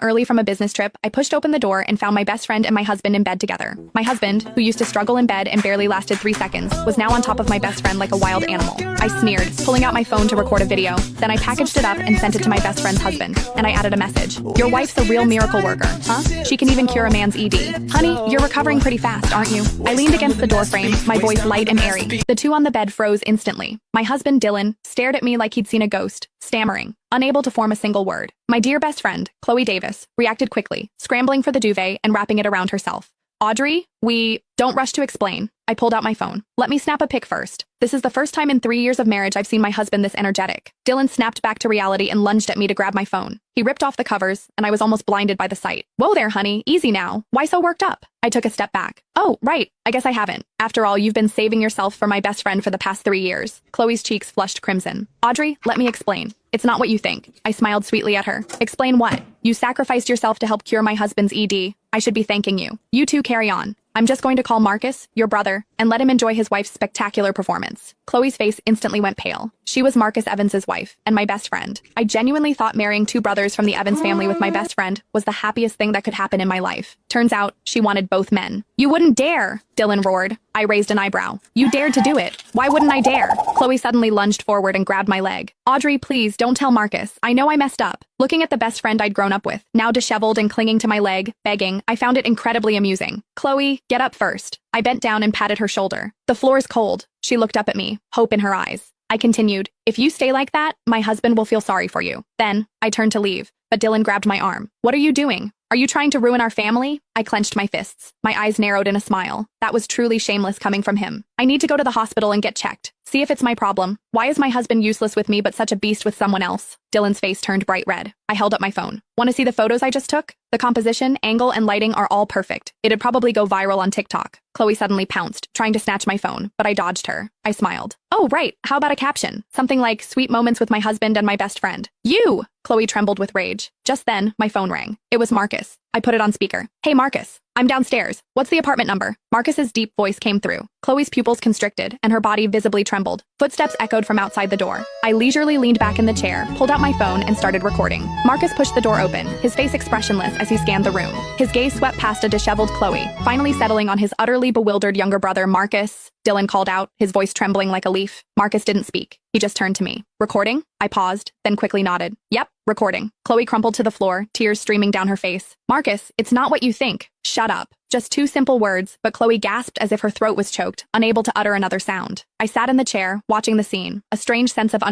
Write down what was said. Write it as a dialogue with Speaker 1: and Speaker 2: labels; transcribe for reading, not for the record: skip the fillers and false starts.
Speaker 1: early from a business trip, I pushed open the door and found my best friend and my husband in bed together. My husband, who used to struggle in bed and barely lasted 3 seconds, was now on top of my best friend like a wild animal. I sneered, pulling out my phone to record a video. Then I packaged it up and sent it to my best friend's husband. And I added a message. Your wife's a real miracle worker, huh? She can even cure a man's ED. Honey, you're recovering pretty fast, aren't you? I leaned against the doorframe, my voice light and airy. The two on the bed froze instantly. My husband, Dylan, stared at me like he'd seen a ghost, stammering, unable to form a single word. My dear best friend, Chloe Davis, reacted quickly, scrambling for the duvet and wrapping it around herself. Audrey, don't rush to explain. I pulled out my phone. Let me snap a pic first. This is the first time in 3 years of marriage I've seen my husband this energetic. Dylan snapped back to reality and lunged at me to grab my phone. He ripped off the covers, and I was almost blinded by the sight. Whoa there, honey. Easy now. Why so worked up? I took a step back. Oh, right. I guess I haven't. After all, you've been saving yourself for my best friend for the past 3 years. Chloe's cheeks flushed crimson. Audrey, let me explain. It's not what you think. I smiled sweetly at her. Explain what? You sacrificed yourself to help cure my husband's ED. I should be thanking you. You two carry on. I'm just going to call Marcus, your brother, and let him enjoy his wife's spectacular performance. Chloe's face instantly went pale. She was Marcus Evans's wife, and my best friend. I genuinely thought marrying 2 brothers from the Evans family with my best friend was the happiest thing that could happen in my life. Turns out, she wanted both men. You wouldn't dare, Dylan roared. I raised an eyebrow. You dared to do it. Why wouldn't I dare? Chloe suddenly lunged forward and grabbed my leg. Audrey, please, don't tell Marcus. I know I messed up. Looking at the best friend I'd grown up with, now disheveled and clinging to my leg, begging, I found it incredibly amusing. Chloe, get up first. I bent down and patted her shoulder. The floor's cold. She looked up at me, hope in her eyes. I continued, if you stay like that, my husband will feel sorry for you. Then, I turned to leave, but Dylan grabbed my arm. What are you doing? Are you trying to ruin our family? I clenched my fists. My eyes narrowed in a smile. That was truly shameless coming from him. I need to go to the hospital and get checked. See if it's my problem. Why is my husband useless with me but such a beast with someone else? Dylan's face turned bright red. I held up my phone. Want to see the photos I just took? The composition, angle, and lighting are all perfect. It'd probably go viral on TikTok. Chloe suddenly pounced, trying to snatch my phone, but I dodged her. I smiled. Oh, right. How about a caption? Something like, sweet moments with my husband and my best friend. You! Chloe trembled with rage. Just then, my phone rang. It was Marcus. I put it on speaker. Hey, Marcus. I'm downstairs. What's the apartment number? Marcus's deep voice came through. Chloe's pupils constricted, and her body visibly trembled. Footsteps echoed from outside the door. I leisurely leaned back in the chair, pulled out my phone, and started recording. Marcus pushed the door open, his face expressionless as he scanned the room. His gaze swept past a disheveled Chloe, finally settling on his utterly bewildered younger brother, Marcus. Dylan called out, his voice trembling like a leaf. Marcus didn't speak. He just turned to me. Recording? I paused, then quickly nodded. Yep, recording. Chloe crumpled to the floor, tears streaming down her face. Marcus, it's not what you think. Shut up. Just 2 simple words, but Chloe gasped as if her throat was choked, unable to utter another sound. I sat in the chair, watching the scene, a strange sense of